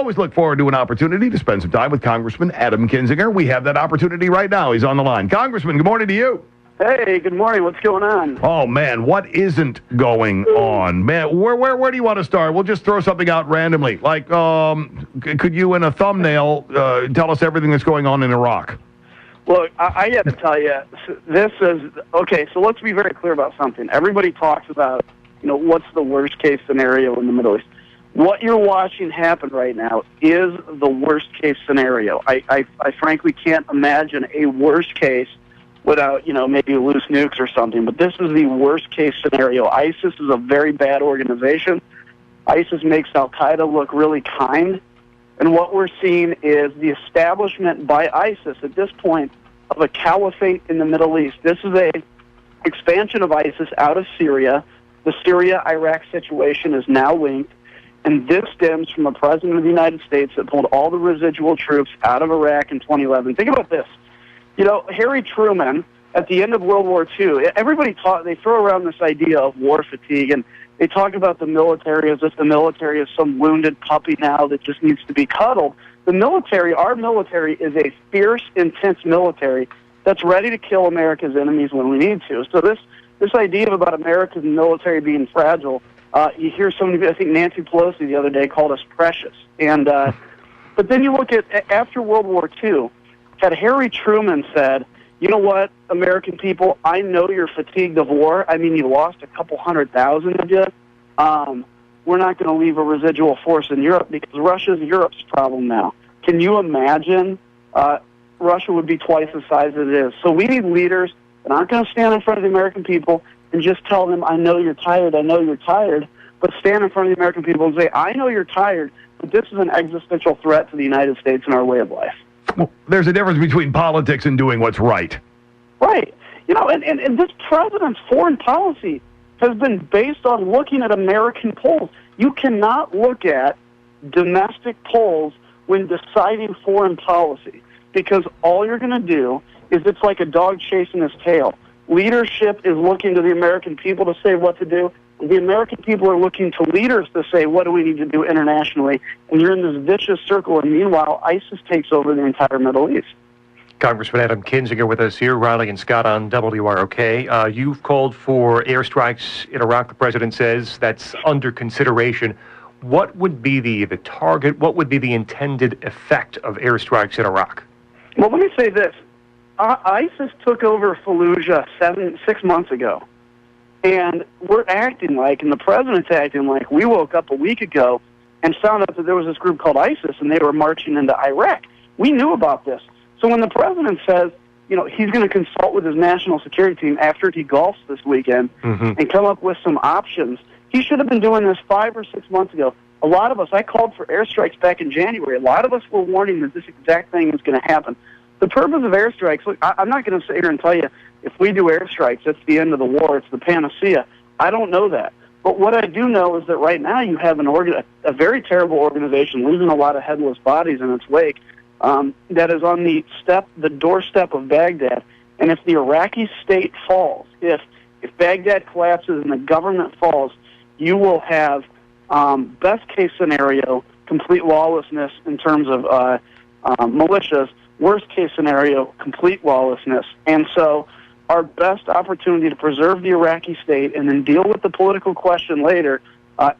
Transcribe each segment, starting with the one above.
always look forward to an opportunity to spend some time with Congressman Adam Kinzinger. We have that opportunity right now. He's on the line. Congressman, good morning to you. Hey, good morning. What's going on? Oh, man, what isn't going on? Man, where do you want to start? We'll just throw something out randomly. Like, could you in a thumbnail tell us everything that's going on in Iraq? Look, I got to tell you, this is, okay, so let's be very clear about something. Everybody talks about, what's the worst case scenario in the Middle East. What you're watching happen right now is the worst case scenario. I frankly can't imagine a worst case without, maybe loose nukes or something. But this is the worst case scenario. ISIS is a very bad organization. ISIS makes Al-Qaeda look really kind. And what we're seeing is the establishment by ISIS at this point of a caliphate in the Middle East. This is a expansion of ISIS out of Syria. The Syria-Iraq situation is now linked. And this stems from a president of the United States that pulled all the residual troops out of Iraq in 2011. Think about this. Harry Truman, at the end of World War II, everybody they throw around this idea of war fatigue, and they talk about the military as if the military is some wounded puppy now that just needs to be cuddled. The military, our military, is a fierce, intense military that's ready to kill America's enemies when we need to. So this idea about America's military being fragile, you hear somebody, I think Nancy Pelosi the other day called us precious. And but then you look at, after World War II, had Harry Truman said, you know what, American people, I know you're fatigued of war. I mean, you lost a couple 100,000 of you. We're not going to leave a residual force in Europe because Russia's Europe's problem now. Can you imagine? Russia would be twice the size that it is. So we need leaders that aren't going to stand in front of the American people and just tell them, I know you're tired, but stand in front of the American people and say, I know you're tired, but this is an existential threat to the United States and our way of life. Well, there's a difference between politics and doing what's right. Right. And this president's foreign policy has been based on looking at American polls. You cannot look at domestic polls when deciding foreign policy because all you're going to do is it's like a dog chasing his tail. Leadership is looking to the American people to say what to do. The American people are looking to leaders to say, what do we need to do internationally? And you're in this vicious circle, and meanwhile, ISIS takes over the entire Middle East. Congressman Adam Kinzinger with us here, Riley and Scott on WROK. You've called for airstrikes in Iraq. The president says that's under consideration. What would be the target? What would be the intended effect of airstrikes in Iraq? Well, let me say this. ISIS took over Fallujah 6 months ago. And we're acting like, and the president's acting like, we woke up a week ago and found out that there was this group called ISIS and they were marching into Iraq. We knew about this. So when the president says, he's going to consult with his national security team after he golfs this weekend and come up with some options, he should have been doing this 5 or 6 months ago. A lot of us, I called for airstrikes back in January. A lot of us were warning that this exact thing was going to happen. The purpose of airstrikes, look, I'm not going to sit here and tell you, if we do airstrikes, that's the end of the war, it's the panacea. I don't know that. But what I do know is that right now you have a very terrible organization leaving a lot of headless bodies in its wake that is on the doorstep of Baghdad. And if the Iraqi state falls, if Baghdad collapses and the government falls, you will have, best case scenario, complete lawlessness in terms of militias. Worst case scenario, complete lawlessness. And so our best opportunity to preserve the Iraqi state and then deal with the political question later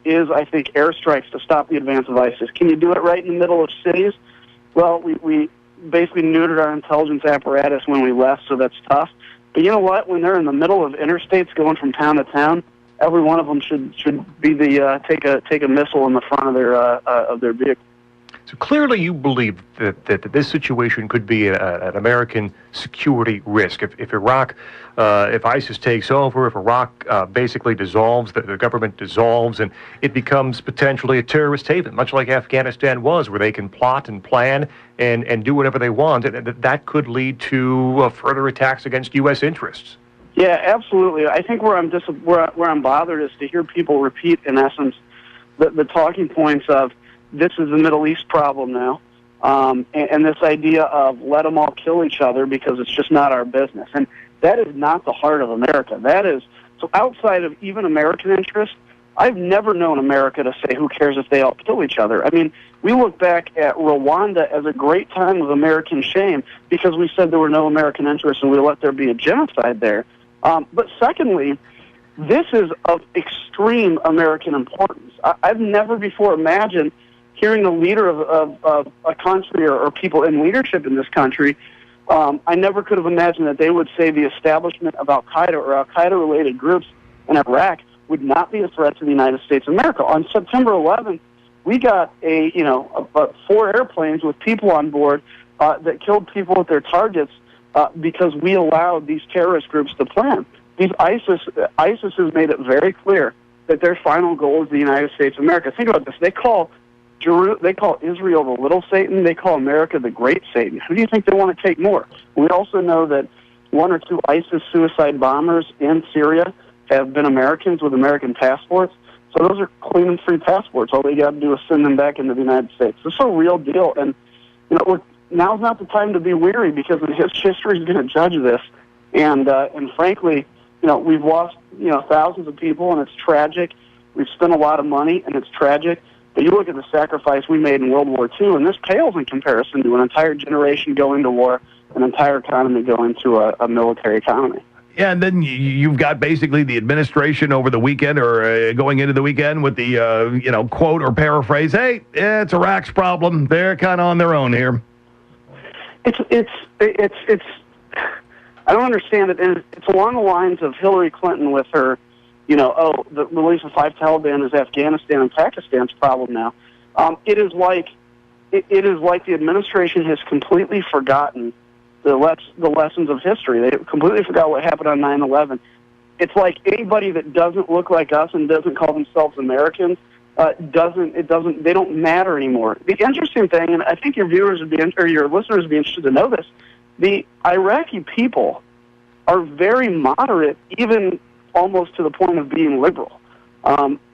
is, I think, airstrikes to stop the advance of ISIS. Can you do it right in the middle of cities? Well, we basically neutered our intelligence apparatus when we left, so that's tough. But you know what? When they're in the middle of interstates going from town to town, every one of them should be take a missile in the front of their vehicle. So clearly you believe that this situation could be an American security risk. If Iraq, if ISIS takes over, if Iraq basically dissolves, the government dissolves, and it becomes potentially a terrorist haven, much like Afghanistan was, where they can plot and plan and do whatever they want, and that could lead to further attacks against U.S. interests. Yeah, absolutely. I think where I'm bothered is to hear people repeat, in essence, the talking points of, this is the Middle East problem now, and this idea of let them all kill each other because it's just not our business. And that is not the heart of America. That is, so outside of even American interests, I've never known America to say, who cares if they all kill each other? I mean, we look back at Rwanda as a great time of American shame because we said there were no American interests and we let there be a genocide there. But secondly, this is of extreme American importance. I've never before imagined hearing a leader of a country or people in leadership in this country. I never could have imagined that they would say the establishment of Al-Qaeda or Al-Qaeda-related groups in Iraq would not be a threat to the United States of America. On September 11th, we got 4 airplanes with people on board that killed people at their targets because we allowed these terrorist groups to plan. ISIS has made it very clear that their final goal is the United States of America. Think about this. They call Israel the little Satan. They call America the great Satan. Who do you think they want to take more? We also know that 1 or 2 ISIS suicide bombers in Syria have been Americans with American passports. So those are clean and free passports. All they got to do is send them back into the United States. This is a real deal. And, now's not the time to be weary because history is going to judge this. And frankly, we've lost, thousands of people, and it's tragic. We've spent a lot of money, and it's tragic. But you look at the sacrifice we made in World War II, and this pales in comparison to an entire generation going to war, an entire economy going to a military economy. Yeah, and then you've got basically the administration over the weekend or going into the weekend with the, quote or paraphrase, hey, it's Iraq's problem. They're kind of on their own here. It's I don't understand it. And it's along the lines of Hillary Clinton with her, the release of 5 Taliban is Afghanistan and Pakistan's problem now. It is like the administration has completely forgotten the lessons of history. They completely forgot what happened on 9/11. It's like anybody that doesn't look like us and doesn't call themselves Americans they don't matter anymore. The interesting thing, and I think your viewers your listeners would be interested to know this, the Iraqi people are very moderate, even almost to the point of being liberal.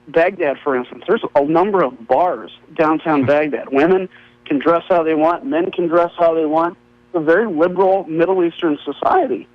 Baghdad, for instance, there's a number of bars downtown Baghdad. Women can dress how they want. Men can dress how they want. It's a very liberal Middle Eastern society.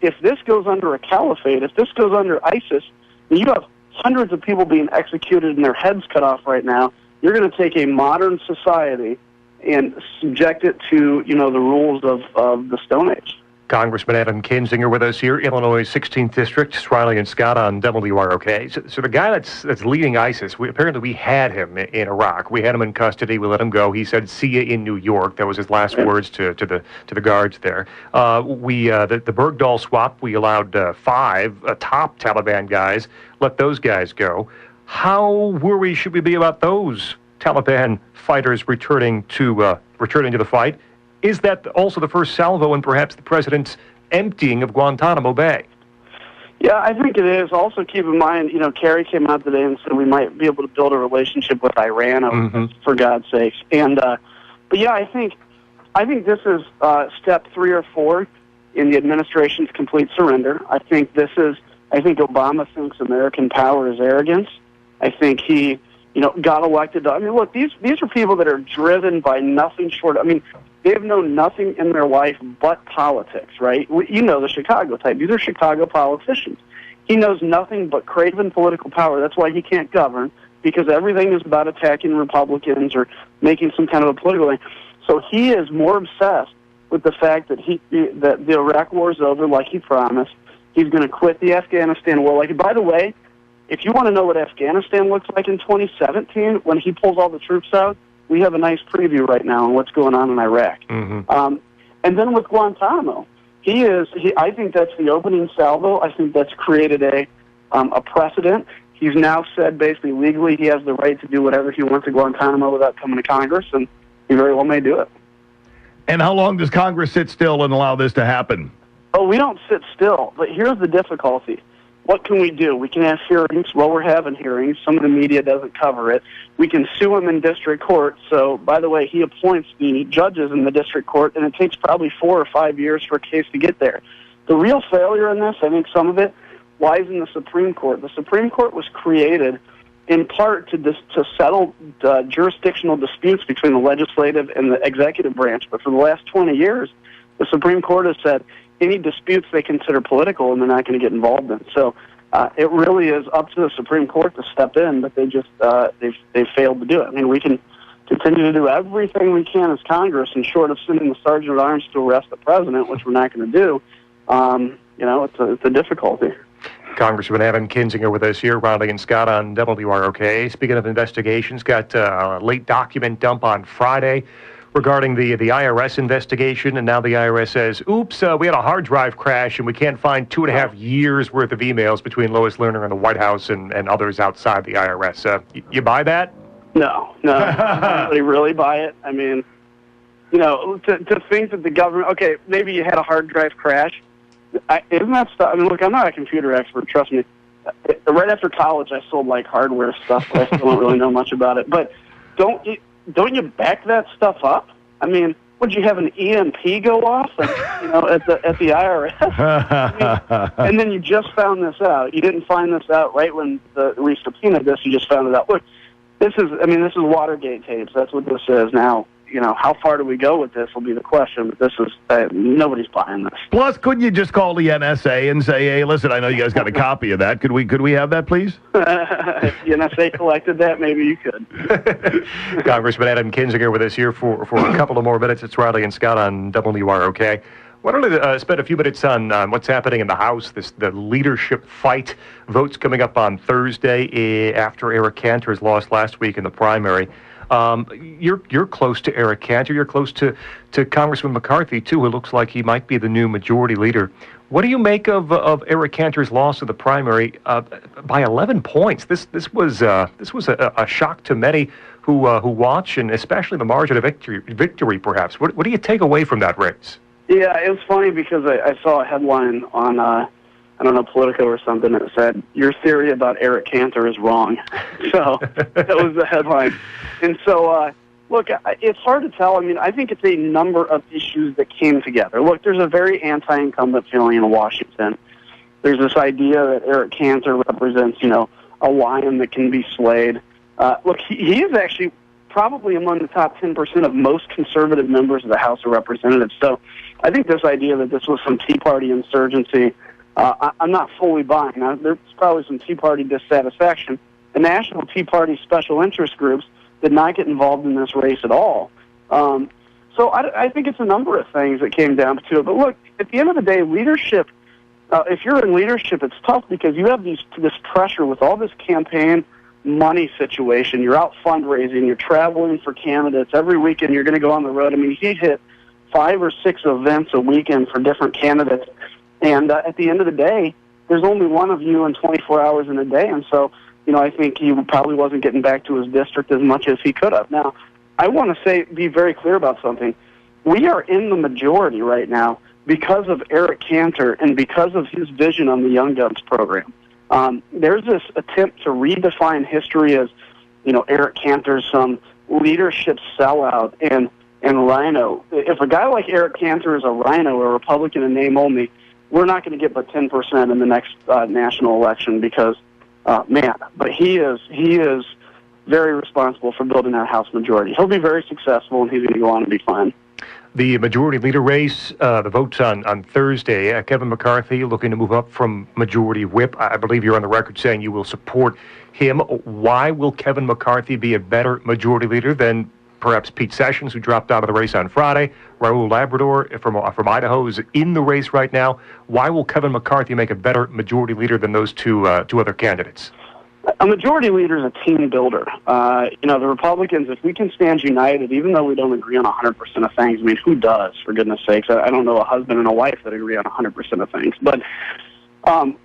If this goes under a caliphate, if this goes under ISIS, you have hundreds of people being executed and their heads cut off right now. You're going to take a modern society and subject it to, the rules of the Stone Age. Congressman Adam Kinzinger with us here, Illinois 16th District, Riley and Scott on WROK. So the guy that's leading ISIS, apparently we had him in Iraq. We had him in custody. We let him go. He said, "See you in New York." That was his last words to the guards there. The Bergdahl swap, we allowed 5 top Taliban guys. Let those guys go. How worried should we be about those Taliban fighters returning to the fight? Is that also the first salvo in perhaps the president's emptying of Guantanamo Bay? Yeah, I think it is. Also, keep in mind, Kerry came out today and said we might be able to build a relationship with Iran, for God's sakes. And but yeah, I think this is step 3 or 4 in the administration's complete surrender. I think Obama thinks American power is arrogance. I think he, got elected. Look, these are people that are driven by nothing short. They have known nothing in their life but politics, right? The Chicago type. These are Chicago politicians. He knows nothing but craven political power. That's why he can't govern, because everything is about attacking Republicans or making some kind of a political thing. So he is more obsessed with the fact that that the Iraq war is over, like he promised. He's going to quit the Afghanistan war. By the way, if you want to know what Afghanistan looks like in 2017, when he pulls all the troops out, we have a nice preview right now on what's going on in Iraq. And then with Guantanamo, I think that's the opening salvo. I think that's created a precedent. He's now said basically legally he has the right to do whatever he wants at Guantanamo without coming to Congress, and he very well may do it. And how long does Congress sit still and allow this to happen? Oh, we don't sit still, but here's the difficulty. What can we do? We can have hearings. Well, we're having hearings. Some of the media doesn't cover it. We can sue him in district court. So, by the way, he appoints the judges in the district court, and it takes probably 4 or 5 years for a case to get there. The real failure in this, I think some of it, lies in the Supreme Court. The Supreme Court was created in part to settle jurisdictional disputes between the legislative and the executive branch. But for the last 20 years, the Supreme Court has said any disputes they consider political and they're not going to get involved in. So it really is up to the Supreme Court to step in, but they just they've failed to do it. I mean, we can continue to do everything we can as Congress, and short of sending the Sergeant at Arms to arrest the president, which we're not going to do. It's a difficulty. Congressman Adam Kinzinger with us here, Riley and Scott on WROK. Speaking of investigations, got a late document dump on Friday regarding the IRS investigation, and now the IRS says, oops, we had a hard drive crash, and we can't find 2.5 years worth of emails between Lois Lerner and the White House and others outside the IRS. You buy that? No. Anybody really buy it? I mean, to think that the government, okay, maybe you had a hard drive crash. Isn't that stuff? I mean, look, I'm not a computer expert, trust me. Right after college, I sold hardware stuff, but I still don't really know much about it. But don't you back that stuff up? I mean, would you have an EMP go off, at the IRS? I mean, and then you just found this out. You didn't find this out right when we subpoenaed this. You just found it out. Look, this is Watergate tapes. That's what this is now. How far do we go with this will be the question, but this is, nobody's buying this. Plus, couldn't you just call the NSA and say, hey, listen, I know you guys got a copy of that. Could we have that, please? If the NSA collected that, maybe you could. Congressman Adam Kinzinger with us here for a couple of more minutes. It's Riley and Scott on WROK. Why don't we spend a few minutes on what's happening in the House, the leadership fight. Votes coming up on Thursday after Eric Cantor's lost last week in the primary. You're close to Eric Cantor. You're close to Congressman McCarthy, too, who looks like he might be the new majority leader. What do you make of Eric Cantor's loss of the primary by 11 points? This was a shock to many who watch, and especially the margin of victory perhaps. What do you take away from that race? Yeah, it was funny because I saw a headline on I don't know, Politico or something that said, your theory about Eric Cantor is wrong. So that was the headline. And so, look, it's hard to tell. I mean, I think it's a number of issues that came together. Look, there's a very anti-incumbent feeling in Washington. There's this idea that Eric Cantor represents, a lion that can be slayed. Look, he is actually probably among the top 10% of most conservative members of the House of Representatives. So I think this idea that this was some Tea Party insurgency, I'm not fully buying. Now, there's probably some Tea Party dissatisfaction. The National Tea Party special interest groups did not get involved in this race at all. So I think it's a number of things that came down to it. But look, at the end of the day, leadership, if you're in leadership, it's tough because you have this pressure with all this campaign money situation. You're out fundraising. You're traveling for candidates. Every weekend you're going to go on the road. I mean, he hit 5 or 6 events a weekend for different candidates. And at the end of the day, there's only one of you in 24 hours in a day. And so, I think he probably wasn't getting back to his district as much as he could have. Now, I want to be very clear about something. We are in the majority right now because of Eric Cantor and because of his vision on the Young Guns program. There's this attempt to redefine history as, Eric Cantor's some leadership sellout and rhino. If a guy like Eric Cantor is a rhino or a Republican in name only, we're not going to get but 10% in the next national election because, but he is very responsible for building our House majority. He'll be very successful, and he's going to go on and be fine. The majority leader race, the votes on Thursday, Kevin McCarthy looking to move up from majority whip. I believe you're on the record saying you will support him. Why will Kevin McCarthy be a better majority leader than perhaps Pete Sessions, who dropped out of the race on Friday? Raul Labrador from Idaho is in the race right now. Why will Kevin McCarthy make a better majority leader than those two other candidates? A majority leader is a team builder. The Republicans, if we can stand united, even though we don't agree on 100% of things, I mean, who does, for goodness sakes? I don't know a husband and a wife that agree on 100% of things. But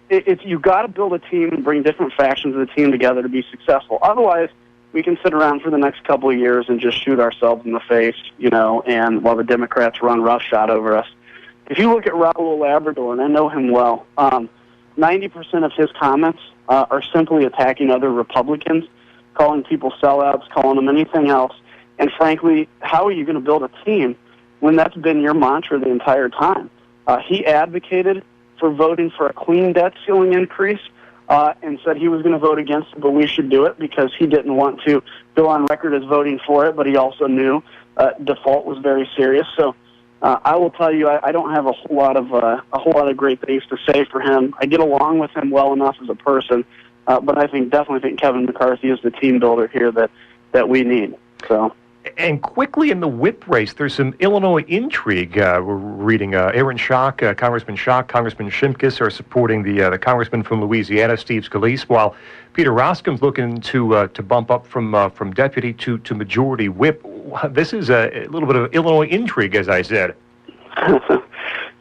if you got to build a team and bring different factions of the team together to be successful. Otherwise, we can sit around for the next couple of years and just shoot ourselves in the face, and while the Democrats run roughshod over us. If you look at Raul Labrador, and I know him well, 90% of his comments are simply attacking other Republicans, calling people sellouts, calling them anything else. And frankly, how are you going to build a team when that's been your mantra the entire time? He advocated for voting for a clean debt ceiling increase and said he was going to vote against it, but we should do it because he didn't want to go on record as voting for it, but he also knew default was very serious. So I will tell you, I don't have a whole lot of great things to say for him. I get along with him well enough as a person, but I definitely think Kevin McCarthy is the team builder here that we need. So. And quickly in the whip race, there's some Illinois intrigue. We're reading Aaron Schock, Congressman Schock, Congressman Shimkus are supporting the congressman from Louisiana, Steve Scalise, while Peter Roskim's looking to bump up from deputy to majority whip. This is a little bit of Illinois intrigue, as I said.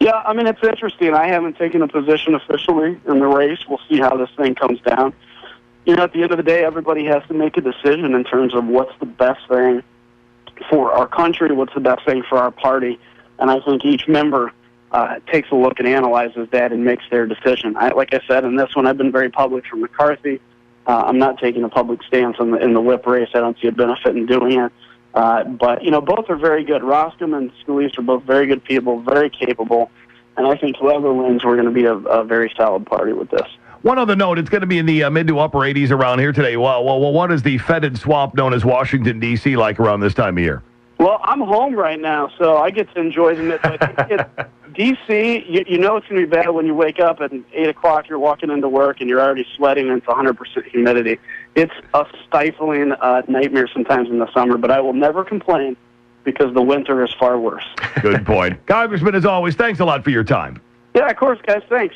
Yeah, I mean, it's interesting. I haven't taken a position officially in the race. We'll see how this thing comes down. You know, at the end of the day, everybody has to make a decision in terms of what's the best thing for our country, what's the best thing for our party, and I think each member takes a look and analyzes that and makes their decision. Like I said, in this one, I've been very public for McCarthy. I'm not taking a public stance in the whip race. I don't see a benefit in doing it. But, you know, both are very good. Roskim and Scalise are both very good people, very capable, and I think whoever wins, we're going to be a very solid party with this. One other note, it's going to be in the mid to upper 80s around here today. Well, what is the fetid swamp known as Washington, D.C. like around this time of year? Well, I'm home right now, so I get to enjoy it. But D.C., you know it's going to be bad when you wake up at 8 o'clock, you're walking into work, and you're already sweating, and it's 100% humidity. It's a stifling nightmare sometimes in the summer, but I will never complain because the winter is far worse. Good point. Congressman, as always, thanks a lot for your time. Yeah, of course, guys. Thanks.